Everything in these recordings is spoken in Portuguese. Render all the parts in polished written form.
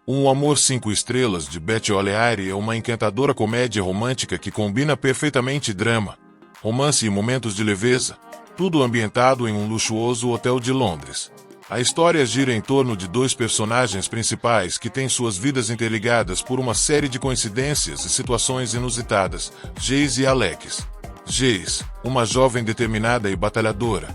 Um Amor 5 Estrelas de Beth Oleary é uma encantadora comédia romântica que combina perfeitamente drama, romance e momentos de leveza, tudo ambientado em um luxuoso hotel de Londres. A história gira em torno de dois personagens principais que têm suas vidas interligadas por uma série de coincidências e situações inusitadas, Jace e Alex. Jace, uma jovem determinada e batalhadora,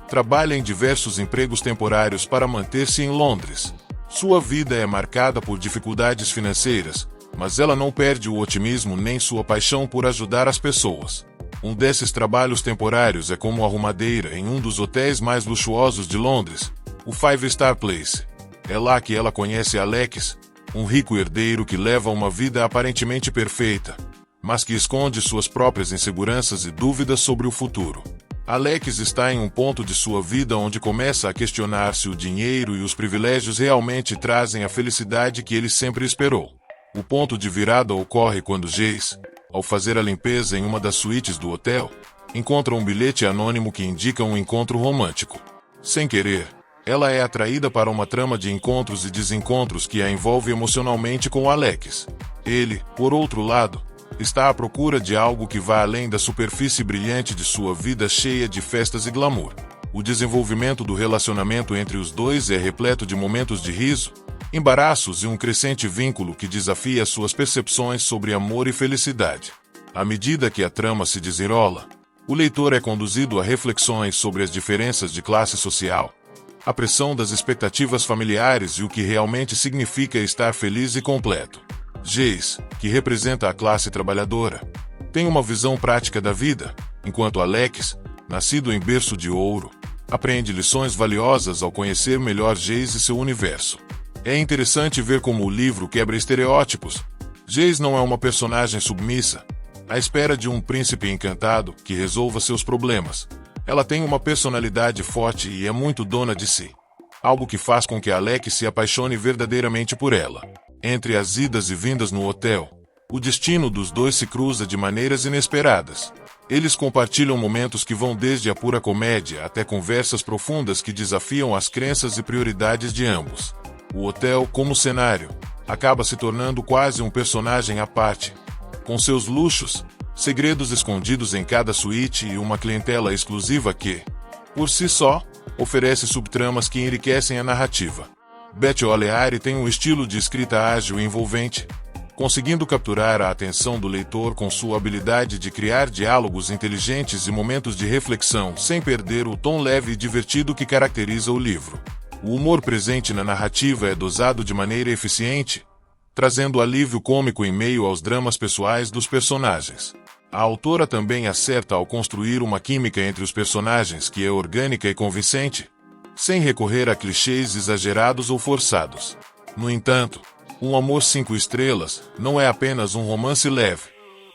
trabalha em diversos empregos temporários para manter-se em Londres. Sua vida é marcada por dificuldades financeiras, mas ela não perde o otimismo nem sua paixão por ajudar as pessoas. Um desses trabalhos temporários é como arrumadeira em um dos hotéis mais luxuosos de Londres, o Five Star Place. É lá que ela conhece Alex, um rico herdeiro que leva uma vida aparentemente perfeita, mas que esconde suas próprias inseguranças e dúvidas sobre o futuro. Alex está em um ponto de sua vida onde começa a questionar se o dinheiro e os privilégios realmente trazem a felicidade que ele sempre esperou. O ponto de virada ocorre quando Jace, ao fazer a limpeza em uma das suítes do hotel, encontra um bilhete anônimo que indica um encontro romântico. Sem querer, ela é atraída para uma trama de encontros e desencontros que a envolve emocionalmente com Alex. Ele, por outro lado, está à procura de algo que vá além da superfície brilhante de sua vida cheia de festas e glamour. O desenvolvimento do relacionamento entre os dois é repleto de momentos de riso, embaraços e um crescente vínculo que desafia suas percepções sobre amor e felicidade. À medida que a trama se desenrola, o leitor é conduzido a reflexões sobre as diferenças de classe social, a pressão das expectativas familiares e o que realmente significa estar feliz e completo. Jace, que representa a classe trabalhadora, tem uma visão prática da vida, enquanto Alex, nascido em berço de ouro, aprende lições valiosas ao conhecer melhor Jace e seu universo. É interessante ver como o livro quebra estereótipos. Jace não é uma personagem submissa, à espera de um príncipe encantado que resolva seus problemas. Ela tem uma personalidade forte e é muito dona de si, algo que faz com que Alex se apaixone verdadeiramente por ela. Entre as idas e vindas no hotel, o destino dos dois se cruza de maneiras inesperadas. Eles compartilham momentos que vão desde a pura comédia até conversas profundas que desafiam as crenças e prioridades de ambos. O hotel, como cenário, acaba se tornando quase um personagem à parte, com seus luxos, segredos escondidos em cada suíte e uma clientela exclusiva que, por si só, oferece subtramas que enriquecem a narrativa. Beth Oleary tem um estilo de escrita ágil e envolvente, conseguindo capturar a atenção do leitor com sua habilidade de criar diálogos inteligentes e momentos de reflexão sem perder o tom leve e divertido que caracteriza o livro. O humor presente na narrativa é dosado de maneira eficiente, trazendo alívio cômico em meio aos dramas pessoais dos personagens. A autora também acerta ao construir uma química entre os personagens que é orgânica e convincente, sem recorrer a clichês exagerados ou forçados. No entanto, Um Amor 5 Estrelas não é apenas um romance leve.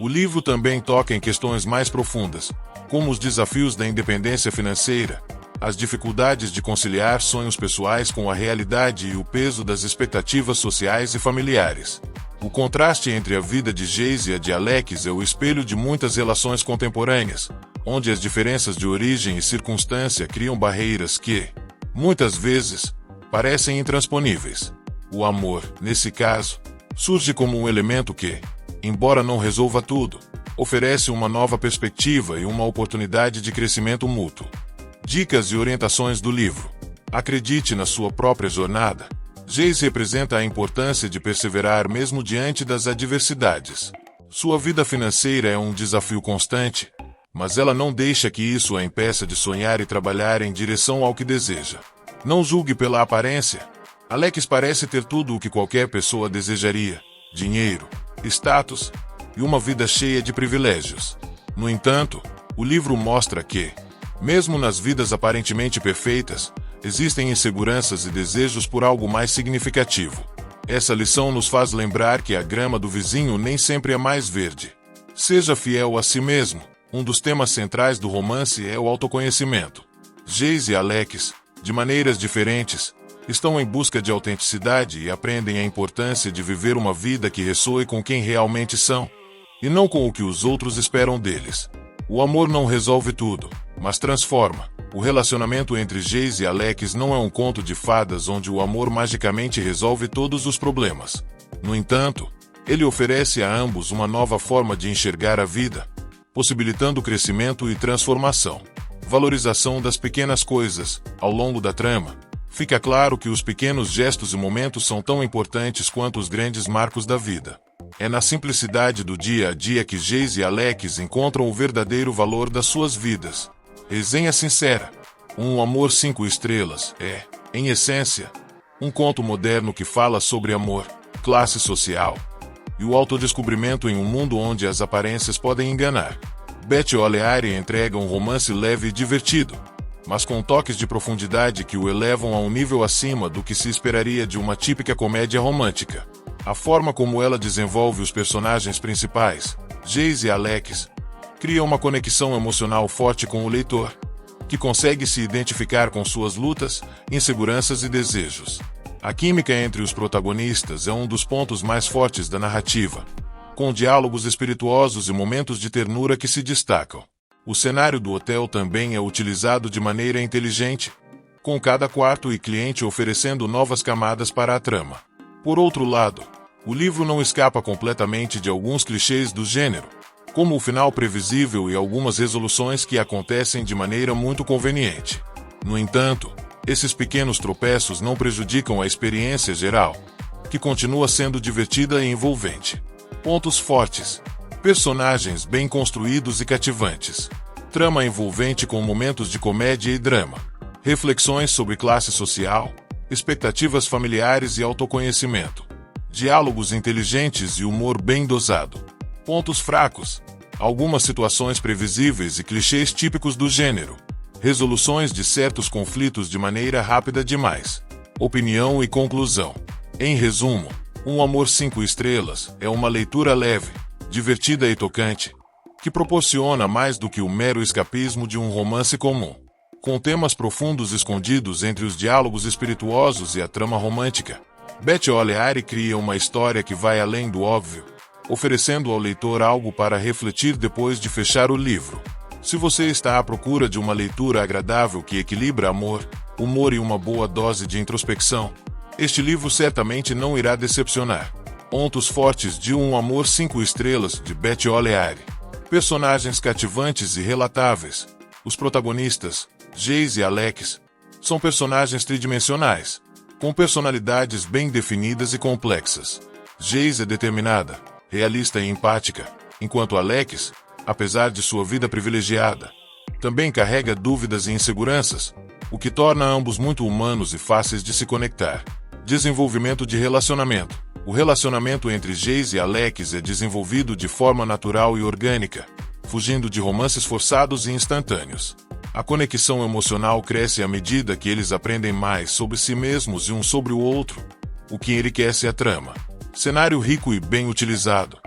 O livro também toca em questões mais profundas, como os desafios da independência financeira, as dificuldades de conciliar sonhos pessoais com a realidade e o peso das expectativas sociais e familiares. O contraste entre a vida de Jace e a de Alex é o espelho de muitas relações contemporâneas, onde as diferenças de origem e circunstância criam barreiras que, muitas vezes, parecem intransponíveis. O amor, nesse caso, surge como um elemento que, embora não resolva tudo, oferece uma nova perspectiva e uma oportunidade de crescimento mútuo. Dicas e orientações do livro. Acredite na sua própria jornada. Jace representa a importância de perseverar mesmo diante das adversidades. Sua vida financeira é um desafio constante, mas ela não deixa que isso a impeça de sonhar e trabalhar em direção ao que deseja. Não julgue pela aparência. Alex parece ter tudo o que qualquer pessoa desejaria: dinheiro, status e uma vida cheia de privilégios. No entanto, o livro mostra que, mesmo nas vidas aparentemente perfeitas, existem inseguranças e desejos por algo mais significativo. Essa lição nos faz lembrar que a grama do vizinho nem sempre é mais verde. Seja fiel a si mesmo. Um dos temas centrais do romance é o autoconhecimento. Jace e Alex, de maneiras diferentes, estão em busca de autenticidade e aprendem a importância de viver uma vida que ressoe com quem realmente são, e não com o que os outros esperam deles. O amor não resolve tudo, mas transforma. O relacionamento entre Jace e Alex não é um conto de fadas onde o amor magicamente resolve todos os problemas. No entanto, ele oferece a ambos uma nova forma de enxergar a vida, possibilitando crescimento e transformação. Valorização das pequenas coisas. Ao longo da trama, fica claro que os pequenos gestos e momentos são tão importantes quanto os grandes marcos da vida. É na simplicidade do dia a dia que Jace e Alex encontram o verdadeiro valor das suas vidas. Resenha sincera. Um Amor 5 estrelas é, em essência, um conto moderno que fala sobre amor, classe social e o autodescobrimento em um mundo onde as aparências podem enganar. Beth O'Leary entrega um romance leve e divertido, mas com toques de profundidade que o elevam a um nível acima do que se esperaria de uma típica comédia romântica. A forma como ela desenvolve os personagens principais, Jace e Alex, cria uma conexão emocional forte com o leitor, que consegue se identificar com suas lutas, inseguranças e desejos. A química entre os protagonistas é um dos pontos mais fortes da narrativa, com diálogos espirituosos e momentos de ternura que se destacam. O cenário do hotel também é utilizado de maneira inteligente, com cada quarto e cliente oferecendo novas camadas para a trama. Por outro lado, o livro não escapa completamente de alguns clichês do gênero, como o final previsível e algumas resoluções que acontecem de maneira muito conveniente. No entanto, esses pequenos tropeços não prejudicam a experiência geral, que continua sendo divertida e envolvente. Pontos fortes. Personagens bem construídos e cativantes. Trama envolvente com momentos de comédia e drama. Reflexões sobre classe social, expectativas familiares e autoconhecimento. Diálogos inteligentes e humor bem dosado. Pontos fracos. Algumas situações previsíveis e clichês típicos do gênero. Resoluções de certos conflitos de maneira rápida demais. Opinião e conclusão. Em resumo, Um Amor 5 estrelas é uma leitura leve, divertida e tocante, que proporciona mais do que o mero escapismo de um romance comum. Com temas profundos escondidos entre os diálogos espirituosos e a trama romântica, Beth O'Leary cria uma história que vai além do óbvio, oferecendo ao leitor algo para refletir depois de fechar o livro. Se você está à procura de uma leitura agradável que equilibra amor, humor e uma boa dose de introspecção, este livro certamente não irá decepcionar. Pontos fortes de Um Amor 5 estrelas, de Beth O'Leary. Personagens cativantes e relatáveis. Os protagonistas, Jace e Alex, são personagens tridimensionais, com personalidades bem definidas e complexas. Jace é determinada, realista e empática, enquanto Alex, apesar de sua vida privilegiada, também carrega dúvidas e inseguranças, o que torna ambos muito humanos e fáceis de se conectar. Desenvolvimento de relacionamento. O relacionamento entre Jace e Alex é desenvolvido de forma natural e orgânica, fugindo de romances forçados e instantâneos. A conexão emocional cresce à medida que eles aprendem mais sobre si mesmos e um sobre o outro, o que enriquece a trama. Cenário rico e bem utilizado.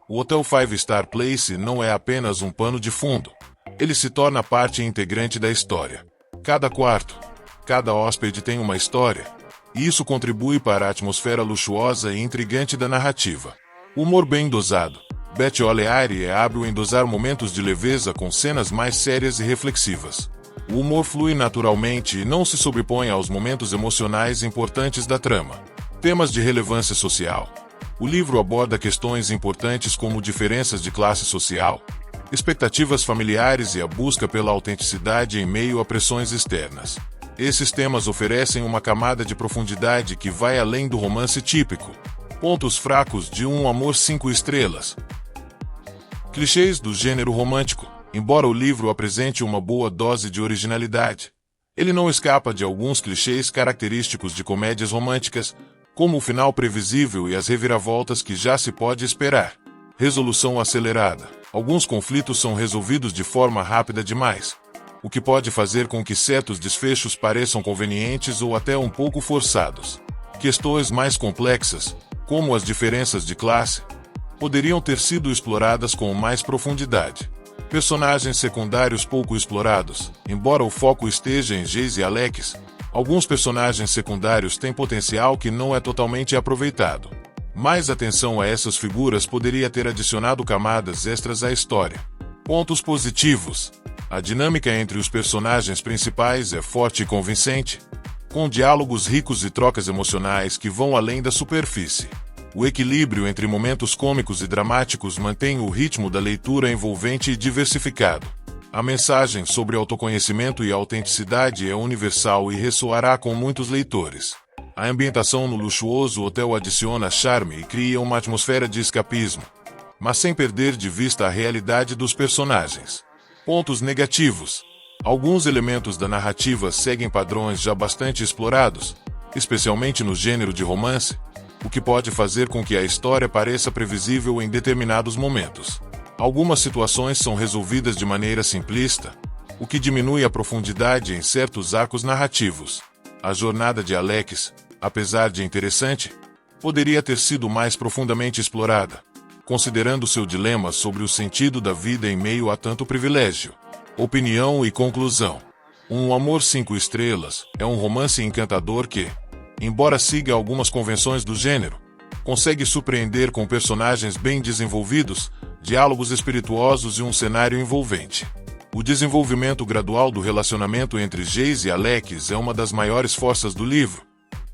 O Hotel Five Star Place não é apenas um pano de fundo. Ele se torna parte integrante da história. Cada quarto, cada hóspede tem uma história, e isso contribui para a atmosfera luxuosa e intrigante da narrativa. Humor bem dosado. Beth O'Leary é hábil em dosar momentos de leveza com cenas mais sérias e reflexivas. O humor flui naturalmente e não se sobrepõe aos momentos emocionais importantes da trama. Temas de relevância social. O livro aborda questões importantes como diferenças de classe social, expectativas familiares e a busca pela autenticidade em meio a pressões externas. Esses temas oferecem uma camada de profundidade que vai além do romance típico. Pontos fracos de Um Amor 5 estrelas. Clichês do gênero romântico. Embora o livro apresente uma boa dose de originalidade, ele não escapa de alguns clichês característicos de comédias românticas, como o final previsível e as reviravoltas que já se pode esperar. Resolução acelerada. Alguns conflitos são resolvidos de forma rápida demais, o que pode fazer com que certos desfechos pareçam convenientes ou até um pouco forçados. Questões mais complexas, como as diferenças de classe, poderiam ter sido exploradas com mais profundidade. Personagens secundários pouco explorados. Embora o foco esteja em Jace e Alex, alguns personagens secundários têm potencial que não é totalmente aproveitado. Mais atenção a essas figuras poderia ter adicionado camadas extras à história. Pontos positivos. A dinâmica entre os personagens principais é forte e convincente, com diálogos ricos e trocas emocionais que vão além da superfície. O equilíbrio entre momentos cômicos e dramáticos mantém o ritmo da leitura envolvente e diversificado. A mensagem sobre autoconhecimento e autenticidade é universal e ressoará com muitos leitores. A ambientação no luxuoso hotel adiciona charme e cria uma atmosfera de escapismo, mas sem perder de vista a realidade dos personagens. Pontos negativos. Alguns elementos da narrativa seguem padrões já bastante explorados, especialmente no gênero de romance, o que pode fazer com que a história pareça previsível em determinados momentos. Algumas situações são resolvidas de maneira simplista, o que diminui a profundidade em certos arcos narrativos. A jornada de Alex, apesar de interessante, poderia ter sido mais profundamente explorada, considerando seu dilema sobre o sentido da vida em meio a tanto privilégio. Opinião e conclusão. Um Amor 5 Estrelas é um romance encantador que, embora siga algumas convenções do gênero, consegue surpreender com personagens bem desenvolvidos, diálogos espirituosos e um cenário envolvente. O desenvolvimento gradual do relacionamento entre Jace e Alex é uma das maiores forças do livro,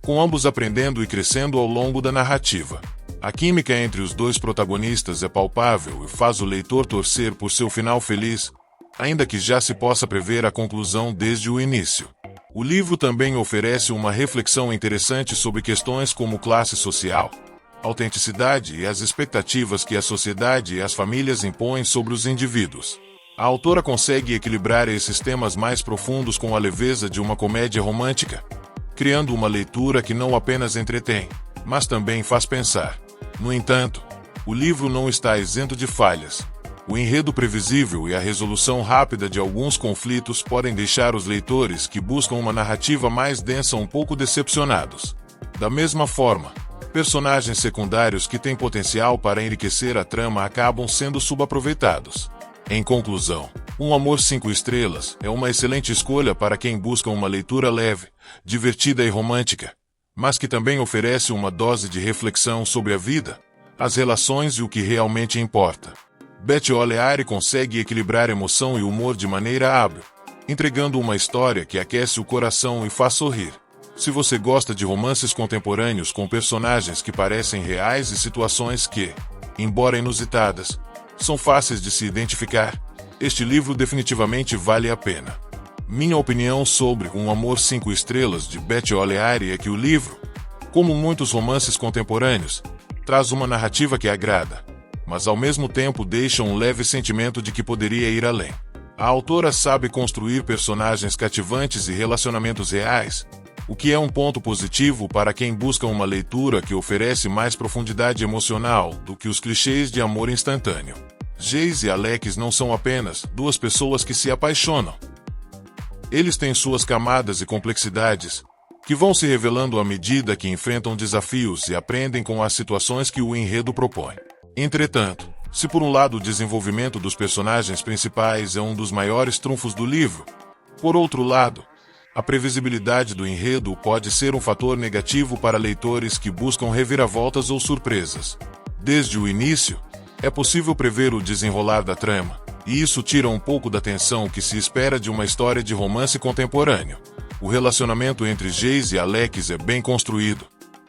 com ambos aprendendo e crescendo ao longo da narrativa. A química entre os dois protagonistas é palpável e faz o leitor torcer por seu final feliz, ainda que já se possa prever a conclusão desde o início. O livro também oferece uma reflexão interessante sobre questões como classe social, autenticidade e as expectativas que a sociedade e as famílias impõem sobre os indivíduos. A autora consegue equilibrar esses temas mais profundos com a leveza de uma comédia romântica, criando uma leitura que não apenas entretém, mas também faz pensar. No entanto, o livro não está isento de falhas. O enredo previsível e a resolução rápida de alguns conflitos podem deixar os leitores que buscam uma narrativa mais densa um pouco decepcionados. Da mesma forma, personagens secundários que têm potencial para enriquecer a trama acabam sendo subaproveitados. Em conclusão, Um Amor 5 Estrelas é uma excelente escolha para quem busca uma leitura leve, divertida e romântica, mas que também oferece uma dose de reflexão sobre a vida, as relações e o que realmente importa. Beth O'Leary consegue equilibrar emoção e humor de maneira hábil, entregando uma história que aquece o coração e faz sorrir. Se você gosta de romances contemporâneos com personagens que parecem reais e situações que, embora inusitadas, são fáceis de se identificar, este livro definitivamente vale a pena. Minha opinião sobre Um Amor 5 Estrelas de Beth O'Leary é que o livro, como muitos romances contemporâneos, traz uma narrativa que agrada, mas ao mesmo tempo deixa um leve sentimento de que poderia ir além. A autora sabe construir personagens cativantes e relacionamentos reais, o que é um ponto positivo para quem busca uma leitura que oferece mais profundidade emocional do que os clichês de amor instantâneo. Jace e Alex não são apenas duas pessoas que se apaixonam. Eles têm suas camadas e complexidades, que vão se revelando à medida que enfrentam desafios e aprendem com as situações que o enredo propõe. Entretanto, se por um lado o desenvolvimento dos personagens principais é um dos maiores trunfos do livro, por outro lado, a previsibilidade do enredo pode ser um fator negativo para leitores que buscam reviravoltas ou surpresas. Desde o início, é possível prever o desenrolar da trama, e isso tira um pouco da tensão que se espera de uma história de romance contemporâneo. O relacionamento entre Jace e Alex é bem construído,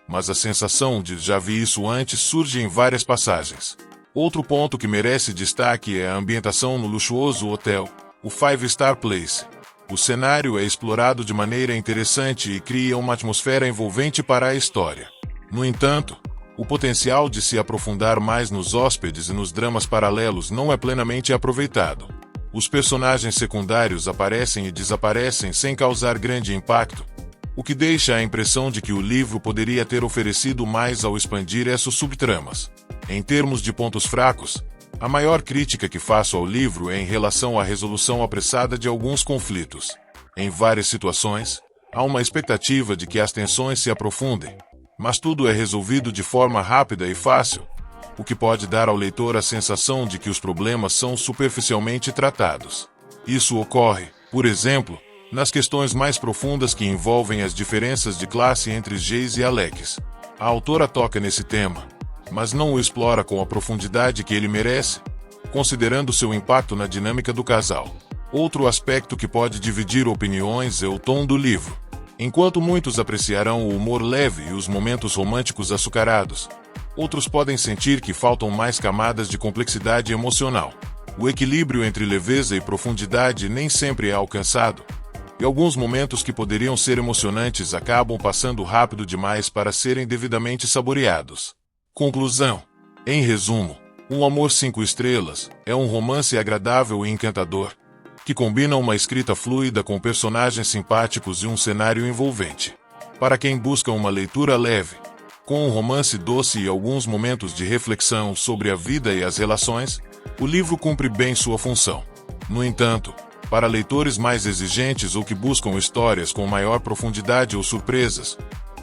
mas a sensação de já vi isso antes surge em várias passagens. Outro ponto que merece destaque é a ambientação no luxuoso hotel, o Five Star Place. O cenário é explorado de maneira interessante e cria uma atmosfera envolvente para a história. No entanto, o potencial de se aprofundar mais nos hóspedes e nos dramas paralelos não é plenamente aproveitado. Os personagens secundários aparecem e desaparecem sem causar grande impacto, o que deixa a impressão de que o livro poderia ter oferecido mais ao expandir essas subtramas. Em termos de pontos fracos, a maior crítica que faço ao livro é em relação à resolução apressada de alguns conflitos. Em várias situações, há uma expectativa de que as tensões se aprofundem, mas tudo é resolvido de forma rápida e fácil, o que pode dar ao leitor a sensação de que os problemas são superficialmente tratados. Isso ocorre, por exemplo, nas questões mais profundas que envolvem as diferenças de classe entre Jace e Alex. A autora toca nesse tema, mas não o explora com a profundidade que ele merece, considerando seu impacto na dinâmica do casal. Outro aspecto que pode dividir opiniões é o tom do livro. Enquanto muitos apreciarão o humor leve e os momentos românticos açucarados, outros podem sentir que faltam mais camadas de complexidade emocional. O equilíbrio entre leveza e profundidade nem sempre é alcançado, e alguns momentos que poderiam ser emocionantes acabam passando rápido demais para serem devidamente saboreados. Conclusão. Em resumo, Um Amor 5 Estrelas é um romance agradável e encantador, que combina uma escrita fluida com personagens simpáticos e um cenário envolvente. Para quem busca uma leitura leve, com um romance doce e alguns momentos de reflexão sobre a vida e as relações, o livro cumpre bem sua função. No entanto, para leitores mais exigentes ou que buscam histórias com maior profundidade ou surpresas,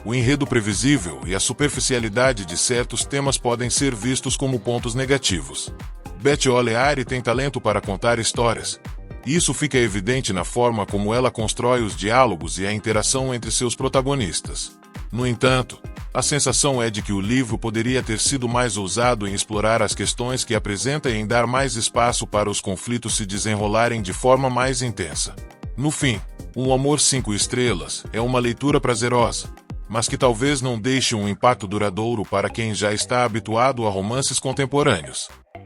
o enredo previsível e a superficialidade de certos temas podem ser vistos como pontos negativos. Beth Oleary tem talento para contar histórias, e isso fica evidente na forma como ela constrói os diálogos e a interação entre seus protagonistas. No entanto, a sensação é de que o livro poderia ter sido mais ousado em explorar as questões que apresenta e em dar mais espaço para os conflitos se desenrolarem de forma mais intensa. No fim, Um Amor 5 Estrelas é uma leitura prazerosa, mas que talvez não deixe um impacto duradouro para quem já está habituado a romances contemporâneos.